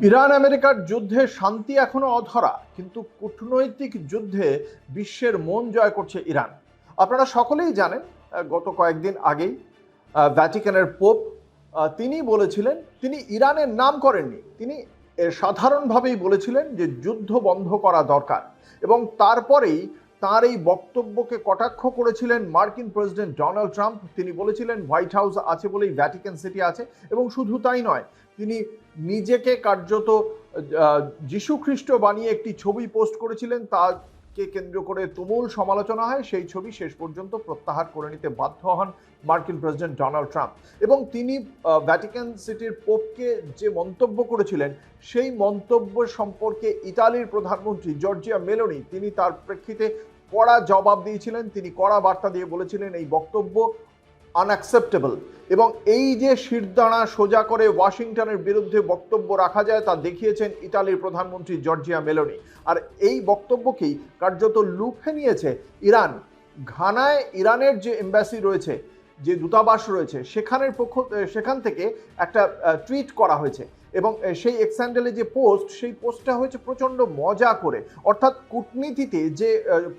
Iran আমেরিকার যুদ্ধে শান্তি এখনো অধরা, কিন্তু কূটনৈতিক যুদ্ধে বিশ্বের মন জয় করছে ইরান। আপনারা সকলেই জানেন, গত কয়েকদিন আগেই ভ্যাটিকানের পোপ তিনি বলেছিলেন, তিনি ইরানের নাম করেননি, তিনি সাধারণভাবেই বলেছিলেন যে যুদ্ধ বন্ধ করা দরকার। এবং তারপরেই তার এই বক্তব্যকে কটাক্ষ করেছিলেন মার্কিন প্রেসিডেন্ট ডোনাল্ড ট্রাম্প। তিনি বলেছিলেন হোয়াইট হাউস আছে বলেই ভ্যাটিকান সিটি আছে, এবং শুধু তাই নয়, তিনি নিজেকে কার্যত যীশু খ্রিস্ট বানিয়ে একটি ছবি পোস্ট করেছিলেন। তাকে কেন্দ্র করে তুমুল সমালোচনা হয়। সেই ছবি শেষ পর্যন্ত প্রত্যাহার করে নিতে বাধ্য হন মার্কিন প্রেসিডেন্ট ডোনাল্ড ট্রাম্প। এবং তিনি ভ্যাটিকান সিটির পোপকে যে মন্তব্য করেছিলেন, সেই মন্তব্য সম্পর্কে ইতালির প্রধানমন্ত্রী জর্জিয়া মেলোনি তিনি তার প্রেক্ষিতে কড়া জবাব দিয়েছিলেন। তিনি কড়া বার্তা দিয়ে বলেছিলেন এই বক্তব্য আনঅ্যাকসেপ্টেবল। এবং এই যে শিরদাঁড়া সোজা করে ওয়াশিংটনের বিরুদ্ধে বক্তব্য রাখা যায় তা দেখিয়েছেন ইতালির প্রধানমন্ত্রী জর্জিয়া মেলোনি। আর এই বক্তব্যকেই কার্যত লুফে নিয়েছে ইরান। ঘানায় ইরানের যে এম্বাসি রয়েছে, যে দূতাবাস রয়েছে, সেখান থেকে একটা টুইট করা হয়েছে। এবং সেই এক্সান্ডেলে যে পোস্ট, সেই পোস্টটা হয়েছে প্রচণ্ড মজা করে। অর্থাৎ কূটনীতিতে যে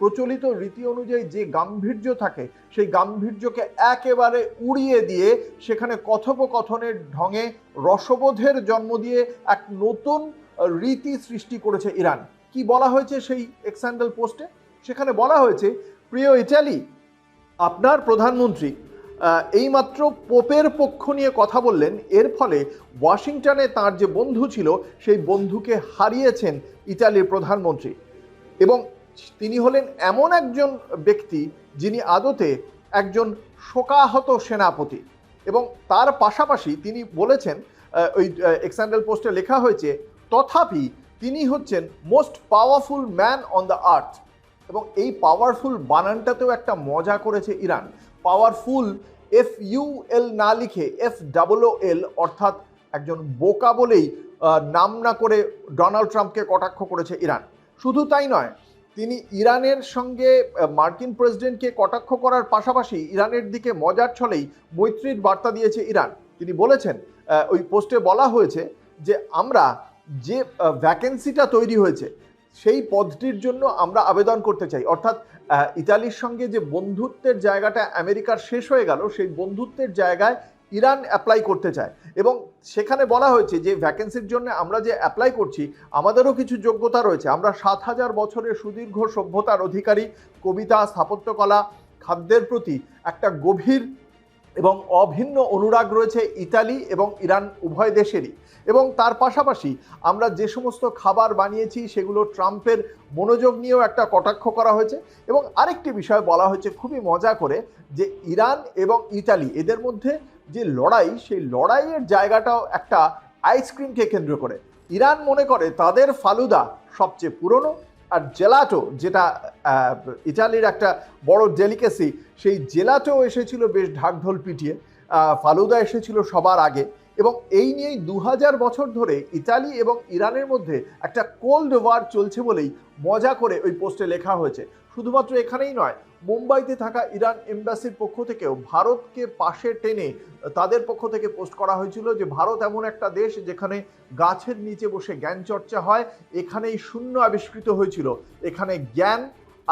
প্রচলিত রীতি অনুযায়ী যে গাম্ভীর্য থাকে, সেই গাম্ভীর্যকে একেবারে উড়িয়ে দিয়ে সেখানে কথোপকথনের ঢঙে রসবোধের জন্ম দিয়ে এক নতুন রীতি সৃষ্টি করেছে ইরান। কি বলা হয়েছে সেই এক্সান্ডেল পোস্টে? সেখানে বলা হয়েছে, প্রিয় ইটালি, আপনার প্রধানমন্ত্রী এইমাত্র পোপের পক্ষ নিয়ে কথা বললেন। এর ফলে ওয়াশিংটনে তার যে বন্ধু ছিল, সেই বন্ধুকে হারিয়েছেন ইতালির প্রধানমন্ত্রী। এবং তিনি হলেন এমন একজন ব্যক্তি যিনি আদতে একজন শোকাহত সেনাপতি। এবং তার পাশাপাশি তিনি বলেছেন, ওই এক্সান্ডেল পোস্টে লেখা হয়েছে, তথাপি তিনি হচ্ছেন most powerful man on the earth. এবং এই পাওয়ারফুল বানানটাতেও একটা মজা করেছে ইরান। পাওয়ারফুল FUL না লিখে FOOL, অর্থাৎ একজন বোকা বলেই নাম না করে ডোনাল্ড ট্রাম্পকে কটাক্ষ করেছে ইরান। শুধু তাই নয়, তিনি ইরানের সঙ্গে মার্কিন প্রেসিডেন্টকে কটাক্ষ করার পাশাপাশি ইরানের দিকে মজার ছলেই মৈত্রীর বার্তা দিয়েছে ইরান। তিনি বলেছেন, ওই পোস্টে বলা হয়েছে যে আমরা যে ভ্যাকেন্সিটা তৈরি হয়েছে সেই পদটির জন্য আমরা আবেদন করতে চাই। অর্থাৎ ইতালির সঙ্গে যে বন্ধুত্বের জায়গাটা আমেরিকার শেষ হয়ে গেল, সেই বন্ধুত্বের জায়গায় ইরান অ্যাপ্লাই করতে চায়। এবং সেখানে বলা হয়েছে যে ভ্যাকেন্সির জন্য আমরা যে অ্যাপ্লাই করছি, আমাদেরও কিছু যোগ্যতা রয়েছে। আমরা 7000 বছরের সুদীর্ঘ সভ্যতার অধিকারী। কবিতা, স্থাপত্যকলা, খাদ্যের প্রতি একটা গভীর এবং অভিন্ন অনুরাগ রয়েছে ইতালি এবং ইরান উভয় দেশেরই। এবং তার পাশাপাশি আমরা যে সমস্ত খাবার বানিয়েছি, সেগুলো ট্রাম্পের মনোযোগ নিয়েও একটা কটাক্ষ করা হয়েছে। এবং আরেকটি বিষয় বলা হয়েছে খুবই মজা করে, যে ইরান এবং ইতালি এদের মধ্যে যে লড়াই, সেই লড়াইয়ের জায়গাটাও একটা আইসক্রিমকে কেন্দ্র করে। ইরান মনে করে তাদের ফালুদা সবচেয়ে পুরনো, আর জেলাটো, যেটা ইতালির একটা বড় ডেলিকেসি, সেই জেলাটো এসেছিল বেশ ঢাকঢোল পিটিয়ে। ফালুদা এসেছিল সবার আগে। এবং এই নিয়েই 2000 বছর ধরে ইতালি এবং ইরানের মধ্যে একটা কোল্ড ওয়ার চলছে বলেই মজা করে ওই পোস্টে লেখা হয়েছে। শুধুমাত্র এখানেই নয়, মুম্বাইতে থাকা ইরান এম্বাসির পক্ষ থেকেও ভারতকে পাশে টেনে তাদের পক্ষ থেকে পোস্ট করা হয়েছিল যে ভারত এমন একটা দেশ যেখানে গাছের নিচে বসে জ্ঞান চর্চা হয়। এখানেই শূন্য আবিষ্কৃত হয়েছিল, এখানে জ্ঞান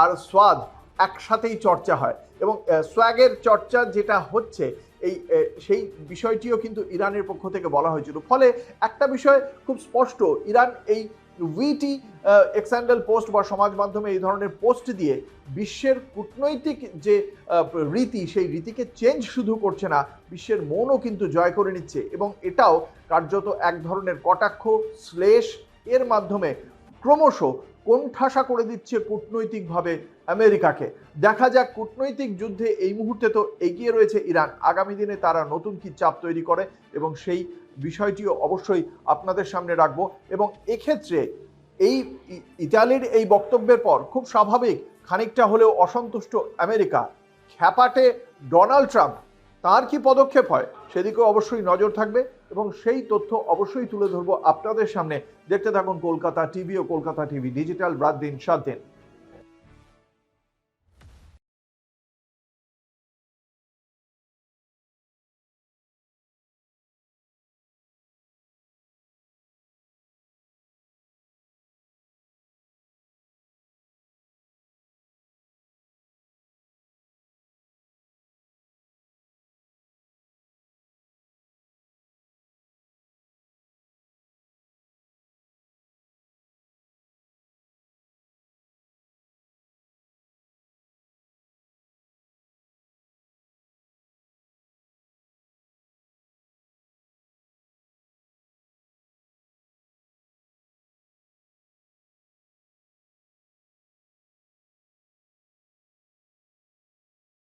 আর স্বাদ একসাথেই চর্চা হয়। এবং সোয়াগের চর্চা যেটা হচ্ছে, সেই বিষয়টিও কিন্তু ইরানের পক্ষ থেকে বলা হয়েছিল। ফলে একটা বিষয় খুব স্পষ্ট, ইরান এই উইটি এক্সান্ডেল পোস্ট বা সমাজ মাধ্যমে এই ধরনের পোস্ট দিয়ে বিশ্বের কূটনৈতিক যে রীতি, সেই রীতিকে চেঞ্জ শুধু করছে না, বিশ্বের মনও কিন্তু জয় করে নিচ্ছে। এবং এটাও কার্যত এক ধরনের কটাক্ষ, শ্লেষ, এর মাধ্যমে ক্রমশ কোণঠাসা করে দিচ্ছে কূটনৈতিকভাবে আমেরিকাকে। দেখা যাক, কূটনৈতিক যুদ্ধে এই মুহূর্তে তো এগিয়ে রয়েছে ইরান। আগামী দিনে তারা নতুন কি চাপ তৈরি করে, এবং সেই বিষয়টিও অবশ্যই আপনাদের সামনে রাখবো। এবং এক্ষেত্রে এই ইতালির এই বক্তব্যের পর খুব স্বাভাবিক খানিকটা হলেও অসন্তুষ্ট আমেরিকা। খ্যাপাটে ডোনাল্ড ট্রাম্প, তার কি পদক্ষেপ হয় সেদিকেও অবশ্যই নজর থাকবে, এবং সেই তথ্য অবশ্যই তুলে ধরবো আপনাদের সামনে। দেখতে থাকুন কলকাতা টিভি ও কলকাতা টিভি ডিজিটাল, রাত দিন 7 দিন।